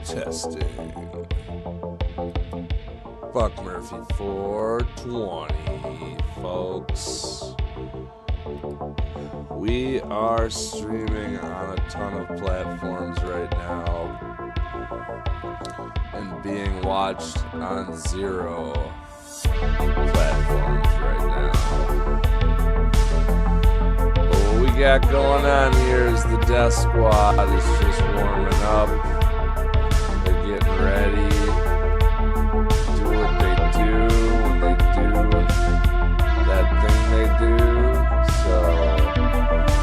Testing. BUCKMURPHY420, folks. We are streaming on a ton of platforms right now and being watched on 0 platforms right now. But what we got going on here is the Death Squad is just warming up. They're getting ready. Do what they do when they do that thing they do. So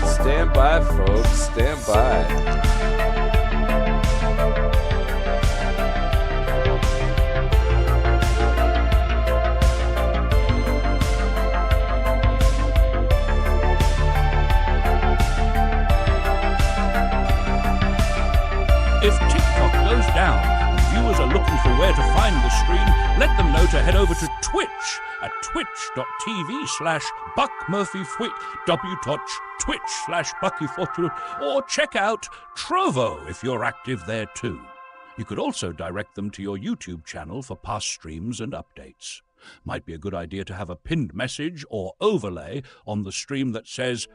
stand by, folks. Stand by. If TikTok goes down and viewers are looking for where to find the stream, let them know to head over to Twitch at twitch.tv/BuckMurphy420, Twitch/Bucky420, or check out Trovo if you're active there too. You could also direct them to your YouTube channel for past streams and updates. Might be a good idea to have a pinned message or overlay on the stream that says,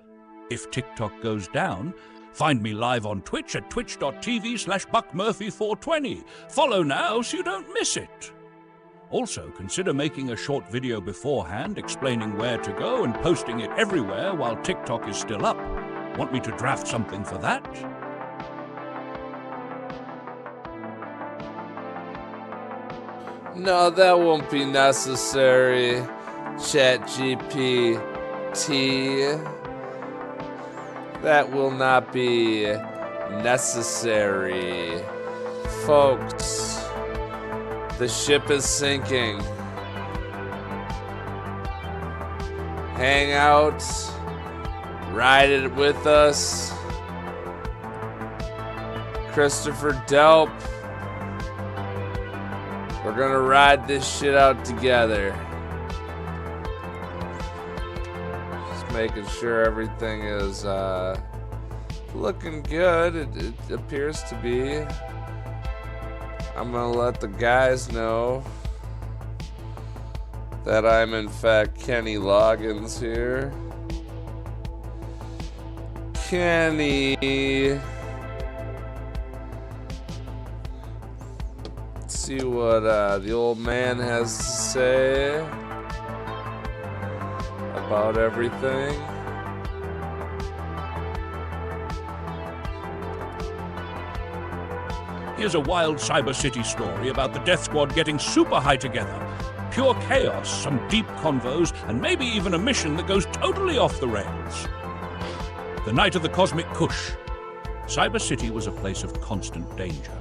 if TikTok goes down, find me live on Twitch at twitch.tv/BuckMurphy420. Follow now so you don't miss it. Also, consider making a short video beforehand explaining where to go and posting it everywhere while TikTok is still up. Want me to draft something for that? No, that won't be necessary. ChatGPT. That will not be necessary. Folks, the ship is sinking. Hang out. Ride it with us. Christopher Delp. We're gonna ride this shit out together. Making sure everything is looking good. It appears to be. I'm gonna let the guys know that I'm in fact Kenny Loggins here. Kenny. Let's see what the old man has to say about everything. Here's a wild Cyber City story about the Death Squad getting super high together. Pure chaos, some deep convos, and maybe even a mission that goes totally off the rails. The night of the Cosmic Kush. Cyber City was a place of constant danger.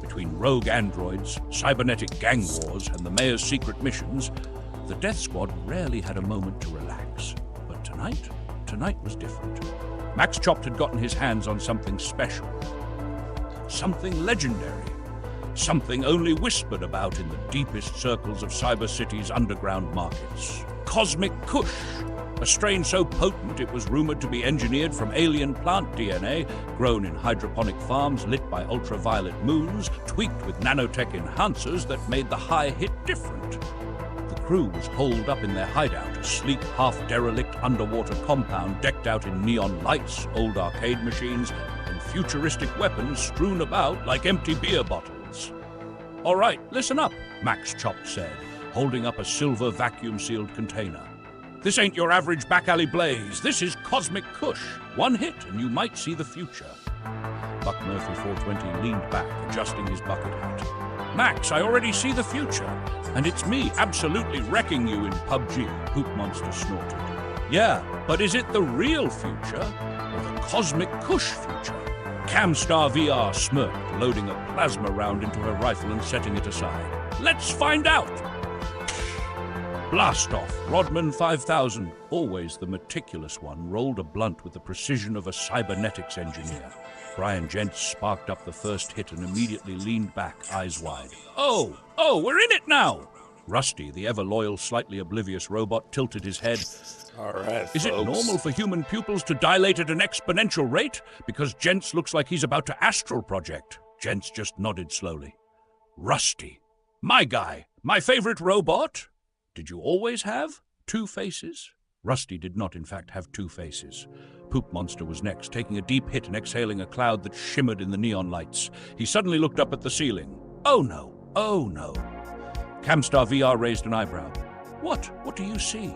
Between rogue androids, cybernetic gang wars, and the mayor's secret missions, the Death Squad rarely had a moment to relax. But tonight was different. Max Chopped had gotten his hands on something special. Something legendary. Something only whispered about in the deepest circles of Cyber City's underground markets. Cosmic Kush. A strain so potent it was rumored to be engineered from alien plant DNA, grown in hydroponic farms lit by ultraviolet moons, tweaked with nanotech enhancers that made the high hit different. The crew was holed up in their hideout, a sleek, half-derelict underwater compound decked out in neon lights, old arcade machines, and futuristic weapons strewn about like empty beer bottles. "All right, listen up," Max Chopped said, holding up a silver vacuum-sealed container. "This ain't your average back-alley blaze. This is Cosmic Kush. One hit and you might see the future." BUCKMURPHY420 leaned back, adjusting his bucket hat. "Max, I already see the future. And it's me absolutely wrecking you in PUBG," Poopmonster snorted. "Yeah, but is it the real future or the Cosmic Kush future?" Camstar VR smirked, loading a plasma round into her rifle and setting it aside. "Let's find out!" Blast off. Rodman 5000, always the meticulous one, rolled a blunt with the precision of a cybernetics engineer. Brian Gents sparked up the first hit and immediately leaned back, eyes wide. Oh, we're in it now!" Rusty, the ever-loyal, slightly oblivious robot, tilted his head. All right, "Is it normal for human pupils to dilate at an exponential rate? Because Gents looks like he's about to astral project." Gents just nodded slowly. "Rusty. My guy. My favorite robot? Did you always have 2 faces?" Rusty did not, in fact, have 2 faces. Poopmonster was next, taking a deep hit and exhaling a cloud that shimmered in the neon lights. He suddenly looked up at the ceiling. Oh no. Camstar VR raised an eyebrow. What do you see?"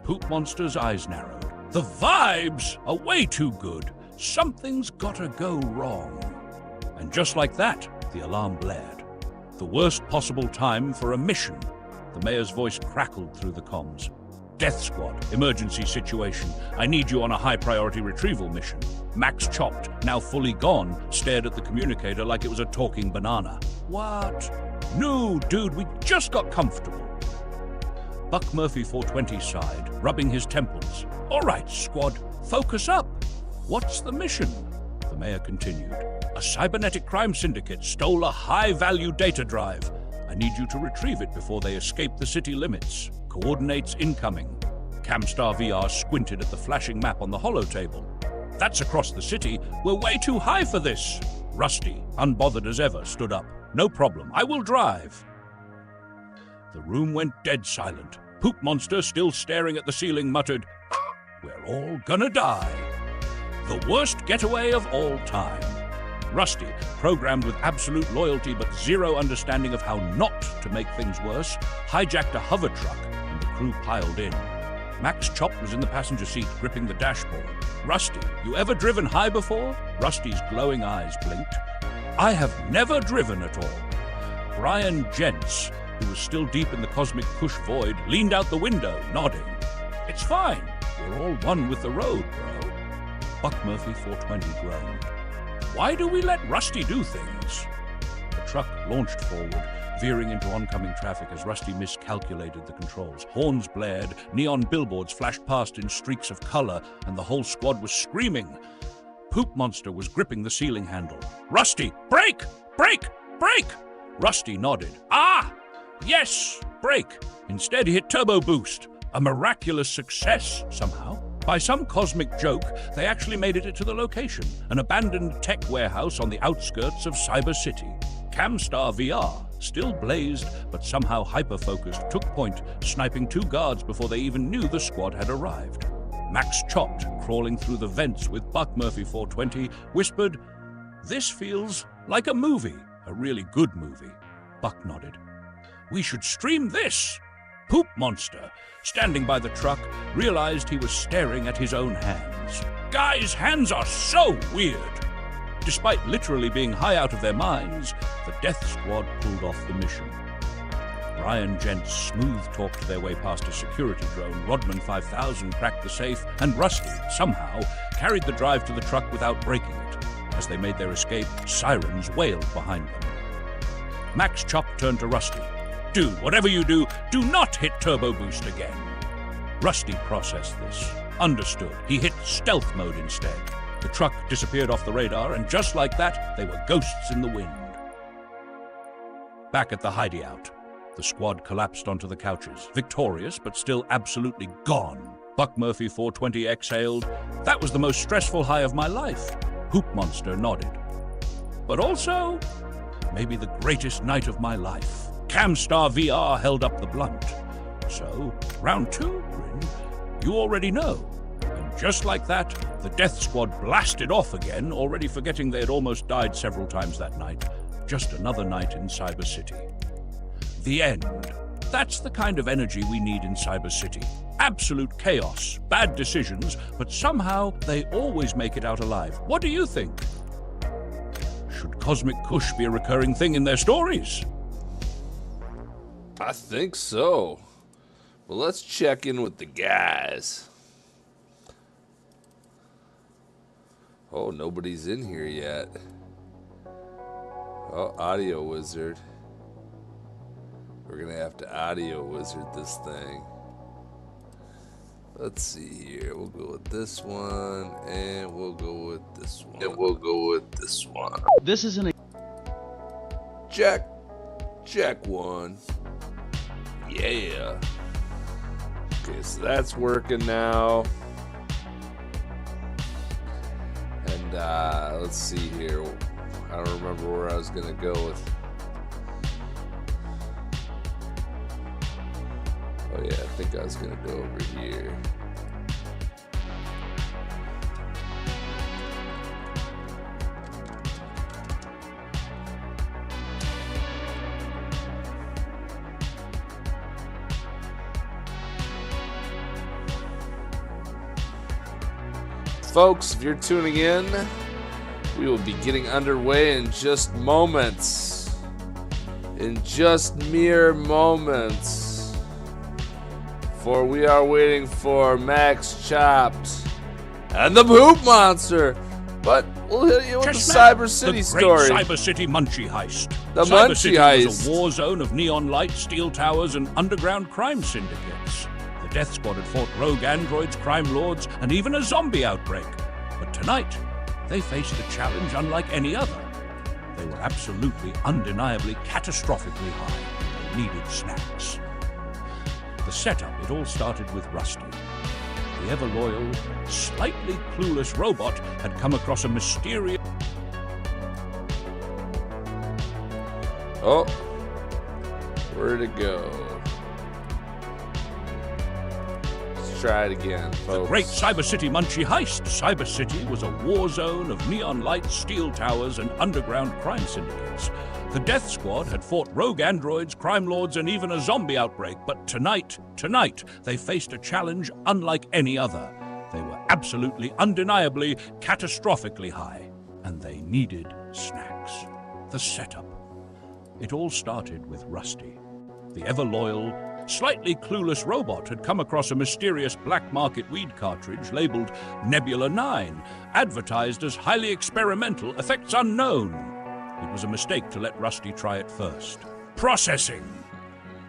Poopmonster's eyes narrowed. "The vibes are way too good. Something's gotta go wrong." And just like that, the alarm blared. The worst possible time for a mission. The mayor's voice crackled through the comms. "Death Squad, emergency situation. I need you on a high-priority retrieval mission." Max Chopped, now fully gone, stared at the communicator like it was a talking banana. "What?" "No, dude, we just got comfortable." BUCKMURPHY420 sighed, rubbing his temples. "All right, squad, focus up. What's the mission?" The mayor continued. "A cybernetic crime syndicate stole a high-value data drive. I need you to retrieve it before they escape the city limits. Coordinates incoming." Camstar VR squinted at the flashing map on the holotable. "That's across the city. We're way too high for this." Rusty, unbothered as ever, stood up. "No problem. I will drive." The room went dead silent. Poopmonster, still staring at the ceiling, muttered, "We're all gonna die." The worst getaway of all time. Rusty, programmed with absolute loyalty but zero understanding of how not to make things worse, hijacked a hover truck and the crew piled in. Max Chopped was in the passenger seat, gripping the dashboard. "Rusty, you ever driven high before?" Rusty's glowing eyes blinked. "I have never driven at all." Brian Gents, who was still deep in the Cosmic Kush void, leaned out the window, nodding. "It's fine. We're all one with the road, bro." BUCKMURPHY420 groaned. "Why do we let Rusty do things?" The truck launched forward, veering into oncoming traffic as Rusty miscalculated the controls. Horns blared, neon billboards flashed past in streaks of color, and the whole squad was screaming. Poopmonster was gripping the ceiling handle. "Rusty, brake! Brake! Brake!" Rusty nodded. "Ah! Yes! Brake!" Instead, he hit turbo boost. A miraculous success, somehow. By some cosmic joke, they actually made it to the location, an abandoned tech warehouse on the outskirts of Cyber City. Camstar VR, still blazed but somehow hyper-focused, took point, sniping 2 guards before they even knew the squad had arrived. Max Chopped, crawling through the vents with BUCKMURPHY420, whispered, "This feels like a movie, a really good movie." Buck nodded. "We should stream this." Poopmonster, standing by the truck, realized he was staring at his own hands. "Guys, hands are so weird." Despite literally being high out of their minds, the Death Squad pulled off the mission. Brian Gents smooth-talked their way past a security drone, Rodman 5000 cracked the safe, and Rusty, somehow, carried the drive to the truck without breaking it. As they made their escape, sirens wailed behind them. Max Chop turned to Rusty. "Dude, whatever you do, do not hit turbo boost again." Rusty processed this. Understood. He hit stealth mode instead. The truck disappeared off the radar, and just like that, they were ghosts in the wind. Back at the hideout, the squad collapsed onto the couches, victorious but still absolutely gone. BUCKMURPHY420 exhaled. "That was the most stressful high of my life." Poopmonster nodded. "But also, maybe the greatest night of my life." Camstar VR held up the blunt. "So, round 2, Bryn, you already know." And just like that, the death squad blasted off again, already forgetting they had almost died several times that night. Just another night in Cyber City. The end. That's the kind of energy we need in Cyber City. Absolute chaos, bad decisions, but somehow they always make it out alive. What do you think? Should Cosmic Kush be a recurring thing in their stories? I think so. Well, let's check in with the guys. Oh, nobody's in here yet. Oh, Audio Wizard. We're gonna have to Audio Wizard this thing. Let's see here. We'll go with this one, and we'll go with this one. And we'll go with this one. This is an... Check. Check one. Yeah. Okay, so that's working now. And let's see here. I don't remember where I was gonna go with. Oh yeah, I think I was gonna go over here. Folks, if you're tuning in, we will be getting underway in just moments. In just mere moments. For we are waiting for Max Chopped and the Poopmonster. But we'll hit you with the Cyber City story. The great Cyber City Munchie heist. The Cyber Munchie City heist was a war zone of neon lights, steel towers, and underground crime syndicates. The Death Squad had fought rogue androids, crime lords, and even a zombie outbreak. But tonight, they faced a challenge unlike any other. They were absolutely, undeniably, catastrophically high. They needed snacks. The setup, it all started with Rusty. The ever-loyal, slightly clueless robot had come across a mysterious... Oh, where'd it go? Let's try it again, folks. The great Cyber City Munchie heist. Cyber City was a war zone of neon lights, steel towers, and underground crime syndicates. The Death Squad had fought rogue androids, crime lords, and even a zombie outbreak. But tonight, they faced a challenge unlike any other. They were absolutely, undeniably, catastrophically high. And they needed snacks. The setup. It all started with Rusty. The ever-loyal, slightly clueless robot had come across a mysterious black market weed cartridge labeled Nebula 9, advertised as highly experimental, effects unknown. It was a mistake to let Rusty try it first. Processing,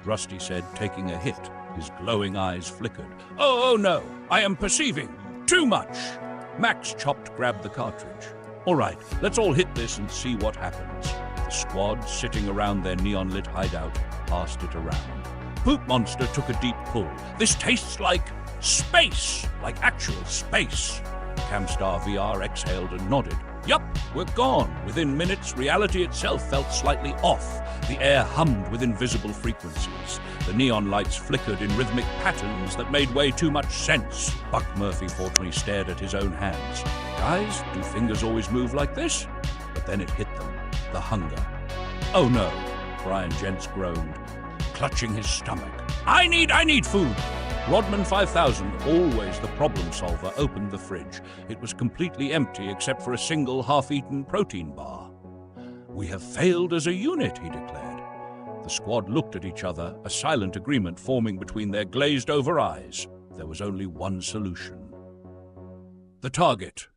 Rusty said, taking a hit. His glowing eyes flickered. Oh no, I am perceiving too much. Max Chopped grabbed the cartridge. All right, let's all hit this and see what happens. The squad, sitting around their neon-lit hideout, passed it around. Poopmonster took a deep pull. This tastes like space, like actual space. Camstar VR exhaled and nodded. Yup, we're gone. Within minutes, reality itself felt slightly off. The air hummed with invisible frequencies. The neon lights flickered in rhythmic patterns that made way too much sense. BUCKMURPHY420 stared at his own hands. Guys, do fingers always move like this? But then it hit them. The hunger. Oh no, Brian Gents groaned, clutching his stomach. I need food! Rodman 5000, always the problem solver, opened the fridge. It was completely empty except for a single half-eaten protein bar. We have failed as a unit, he declared. The squad looked at each other, a silent agreement forming between their glazed-over eyes. There was only one solution. The target.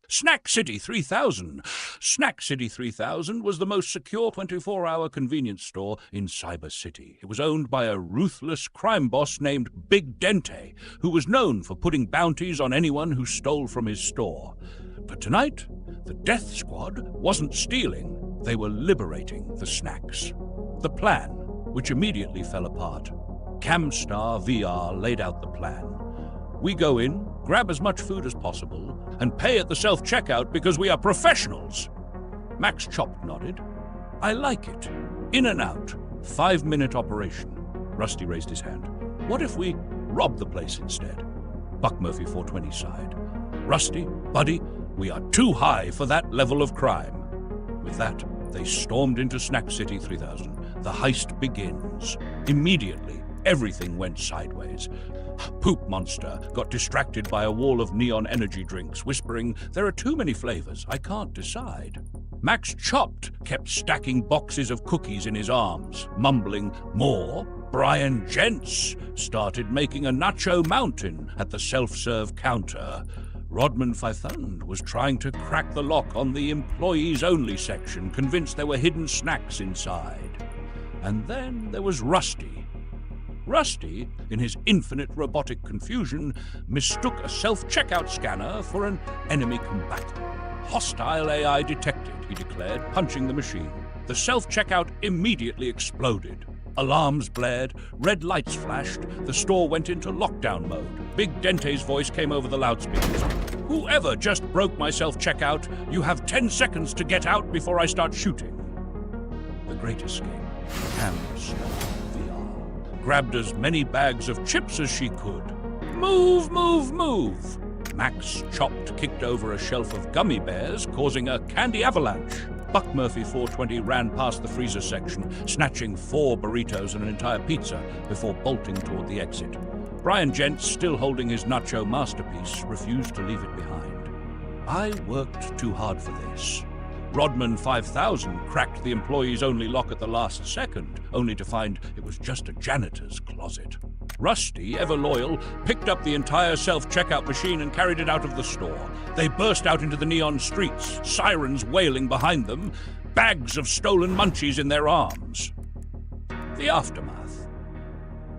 Snack City 3000. Snack City 3000 was the most secure 24-hour convenience store in Cyber City. It was owned by a ruthless crime boss named Big Dente, who was known for putting bounties on anyone who stole from his store. But tonight, the Death Squad wasn't stealing. They were liberating the snacks. The plan, which immediately fell apart. Camstar VR laid out the plan. We go in, grab as much food as possible, and pay at the self-checkout because we are professionals. Max Chopped nodded. I like it. In and out. 5-minute operation. Rusty raised his hand. What if we rob the place instead? BUCKMURPHY420 sighed. Rusty, buddy, we are too high for that level of crime. With that, they stormed into Snack City 3000. The heist begins. Immediately, everything went sideways. Poopmonster got distracted by a wall of neon energy drinks, whispering, "There are too many flavors, I can't decide." Max Chopped kept stacking boxes of cookies in his arms, mumbling, "More." Brian Gents started making a nacho mountain at the self-serve counter. Rodman 5000 was trying to crack the lock on the employees-only section, convinced there were hidden snacks inside. And then there was Rusty. Rusty, in his infinite robotic confusion, mistook a self-checkout scanner for an enemy combatant. Hostile AI detected, he declared, punching the machine. The self-checkout immediately exploded. Alarms blared, red lights flashed, the store went into lockdown mode. Big Dente's voice came over the loudspeakers. "Whoever just broke my self-checkout, you have 10 seconds to get out before I start shooting." The Great Escape, Camstar VR, grabbed as many bags of chips as she could. Move, move, move! Max Chopped kicked over a shelf of gummy bears, causing a candy avalanche. BUCKMURPHY420 ran past the freezer section, snatching 4 burritos and an entire pizza before bolting toward the exit. Brian Gents, still holding his nacho masterpiece, refused to leave it behind. I worked too hard for this. Rodman 5000 cracked the employees-only lock at the last second, only to find it was just a janitor's closet. Rusty, ever loyal, picked up the entire self-checkout machine and carried it out of the store. They burst out into the neon streets, sirens wailing behind them, bags of stolen munchies in their arms. The aftermath.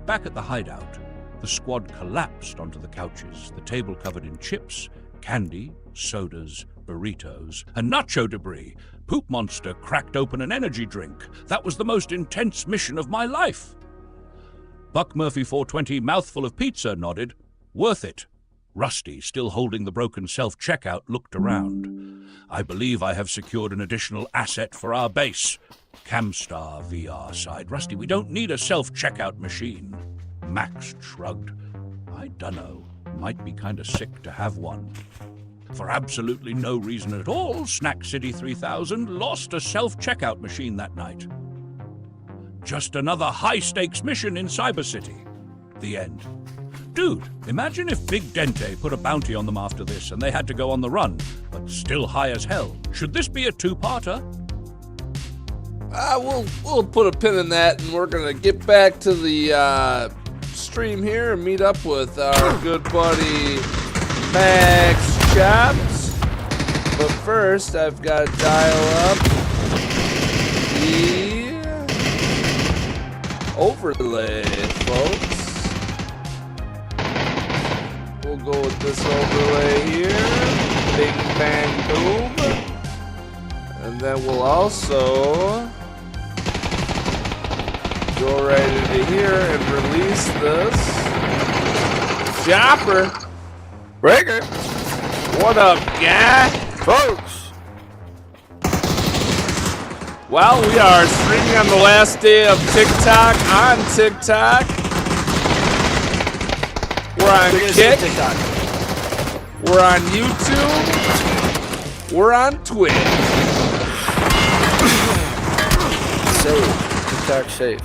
Back at the hideout, the squad collapsed onto the couches, the table covered in chips, candy, sodas, burritos, and nacho debris. Poopmonster cracked open an energy drink. That was the most intense mission of my life. BUCKMURPHY420, mouthful of pizza, nodded. Worth it. Rusty, still holding the broken self-checkout, looked around. I believe I have secured an additional asset for our base. Camstar VR sighed. Rusty, we don't need a self-checkout machine. Max shrugged. I dunno. Might be kinda sick to have one. For absolutely no reason at all, Snack City 3000 lost a self-checkout machine that night. Just another high-stakes mission in Cyber City. The end. Dude, imagine if Big Dente put a bounty on them after this and they had to go on the run, but still high as hell. Should this be a two-parter? We'll put a pin in that, and we're gonna get back to the stream here and meet up with our good buddy Max Chops. But first, I've got to dial up the overlay, folks. We'll go with this overlay here. Bing, bang, boom. And then we'll also go right into here and release this chopper. Breaker. What up, guy? Folks! Well, we are streaming on the last day of TikTok on TikTok. We're on Kick. We're on YouTube. We're on Twitch. Safe. TikTok safe.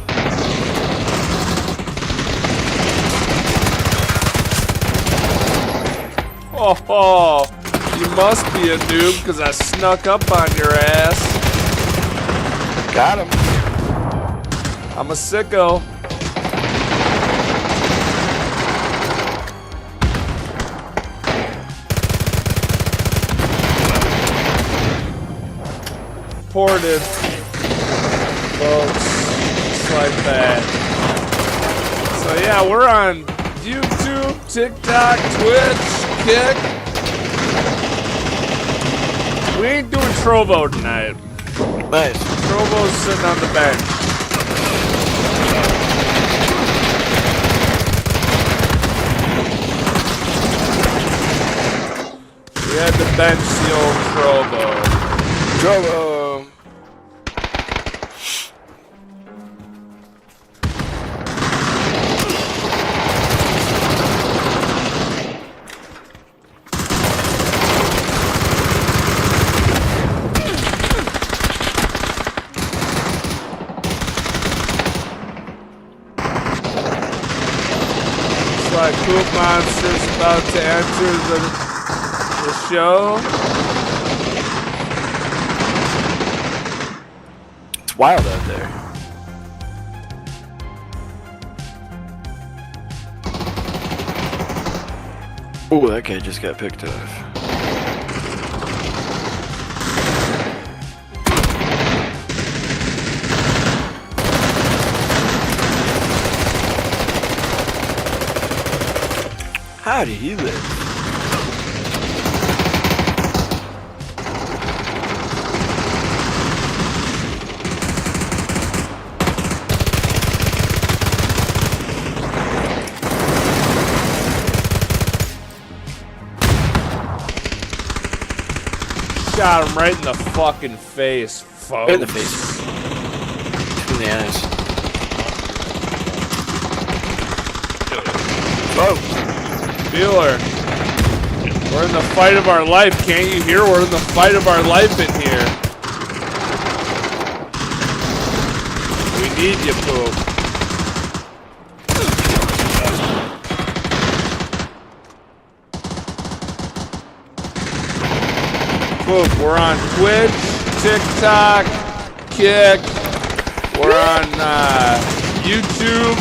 Oh, you must be a noob because I snuck up on your ass. Got him. I'm a sicko. Ported, folks, just like that. So yeah, we're on YouTube, TikTok, Twitch, Kick. We ain't doing Trovo tonight. Nice. Trovo's sitting on the bench. We had to bench the old Trovo. Trovo. Like Poopmonster's about to enter the show. It's wild out there. Oh, that guy just got picked off. How did he live? Shot him right in the fucking face, folks. Right in the face. In the eyes. Oh. Bueller, we're in the fight of our life. Can't you hear? We're in the fight of our life in here. We need you, Poop. Poop, we're on Twitch, TikTok, Kick. We're on YouTube.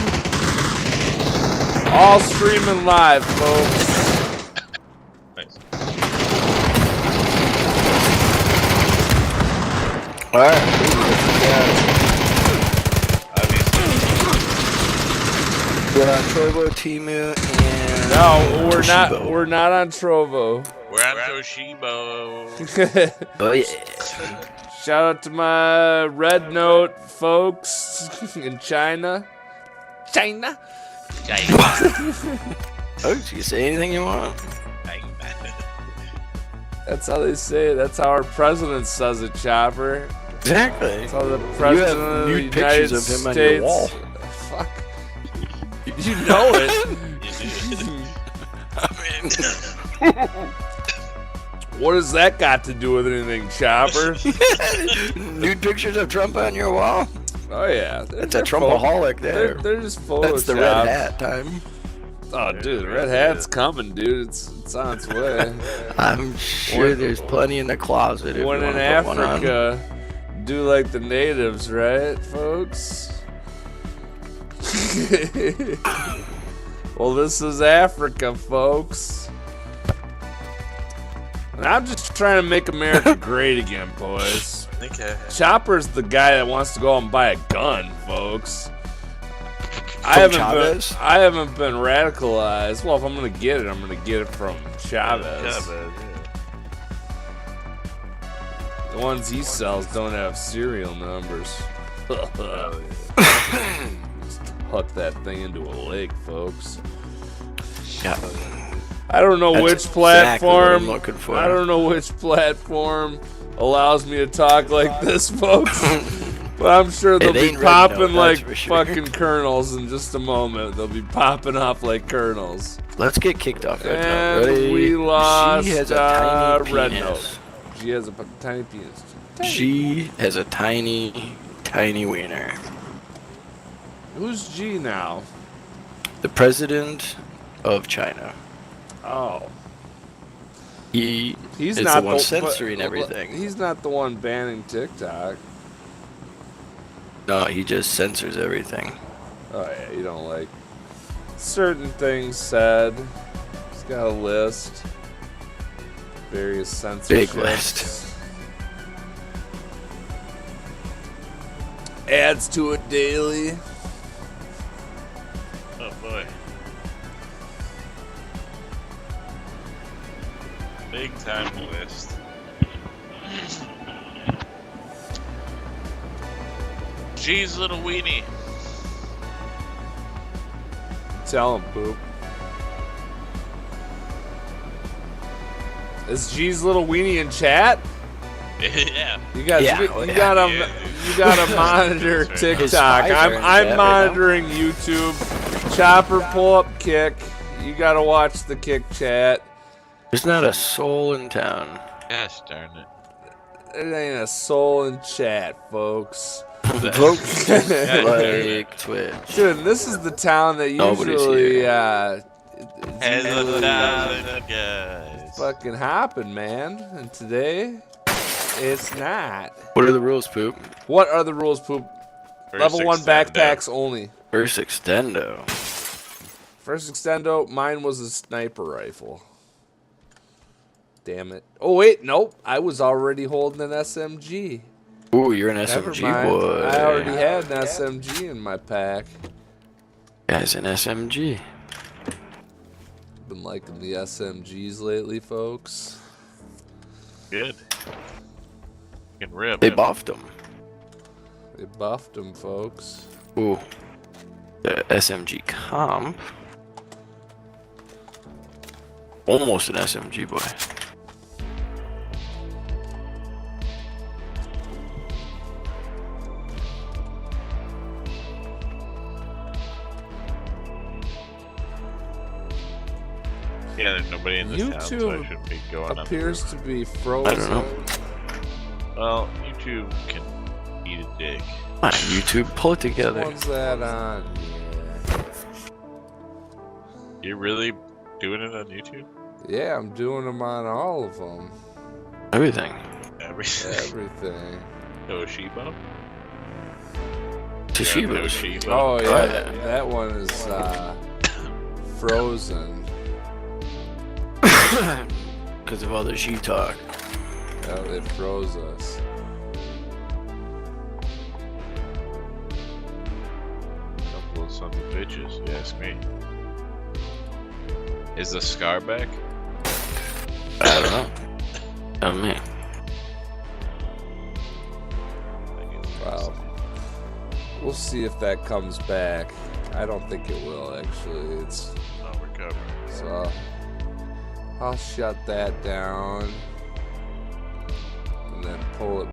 All streaming live, folks. Nice. Alright. We're on Trovo, Timu, and No, we're Toshibo. not. We're not on Trovo. We're on Toshibo. Oh yeah. Shout out to my Red Note folks in China. China. Oh, you can say anything you want. That's how they say it. That's how our president says it, Chopper. Exactly. That's how the You president have of the nude United pictures of him on your States. wall. Fuck. You know it. I mean, What has that got to do with anything, Chopper? nude pictures of Trump on your wall? Oh yeah, That's a Trumpaholic there. They're just Photoshop. That's the red hat time. Oh, dude, the red hat's coming, dude. It's on its way. I'm sure there's plenty in the closet. If When you in wanna put one on. Africa, do like the natives, right, folks? Well, this is Africa, folks. And I'm just trying to make America great again, boys. Okay. Chopper's the guy that wants to go out and buy a gun, folks. I From haven't been radicalized. Well, if I'm gonna get it, I'm gonna get it from Chavez. The ones he sells don't have serial numbers. Just huck that thing into a lake, folks. Yeah. I don't know That's which exactly what platform. I'm looking for. I don't know which platform allows me to talk like this, folks. But I'm sure they'll be ain't Red popping Note, like that's for sure. fucking kernels in just a moment. They'll be popping off like kernels. Let's get kicked off. Red Note. And Ready? we lost She has a tiny Red penis. Note. She has a tiny penis. She has a tiny, tiny wiener. Who's G now? The president of China. Oh. He's He's is not the one but- censoring everything. He's not the one banning TikTok. No, he just censors everything. Oh yeah, you don't like certain things said. He's got a list. Various censorships. Big list. Adds to it daily. Oh boy. Big time list. G's little weenie. Tell him, Poop. Is G's little weenie in chat? Yeah. You guys, Yeah, you yeah. gotta, Yeah. you gotta monitor That's right. His TikTok. spies are in I'm chat right monitoring YouTube. Chopper, pull up Kick. You gotta watch the Kick chat. There's not a soul in town. Gosh darn it. There ain't a soul in chat, folks. Folks, like Twitch. Dude, this is the town that Nobody's usually, here. Has usually, a dollar, guys. fucking hopping, man. And today, it's not. What are the rules, Poop? What are the rules, Poop? Level 1 backpacks only. First extendo. First extendo, mine was a sniper rifle. Damn it. Oh, wait, nope. I was already holding an SMG. Ooh, you're an Never SMG mind. boy. I already had an SMG in my pack. Guy's an SMG. Been liking the SMGs lately, folks. Good. Can rip. They buffed him. They buffed them, folks. Ooh. The SMG comp. Almost an SMG boy. Yeah, there's nobody in this town, so I shouldn't be going up. Appears to be frozen. I don't know. Well, YouTube can eat a dick. Come on, YouTube, pull it together. What's that on? You're really doing it on YouTube? Yeah, I'm doing them on all of them. Everything. Everything. Everything. Toshiba? Toshiba. Toshiba. Oh yeah, yeah. that one is frozen. Because of all the she talk. Yeah, they froze us. Couple of sons of bitches, you ask me. Is the scar back? I don't know. Tell me. Wow. We'll see if that comes back. I don't think it will, actually. It's Not recovering. so. I'll shut that down and then pull it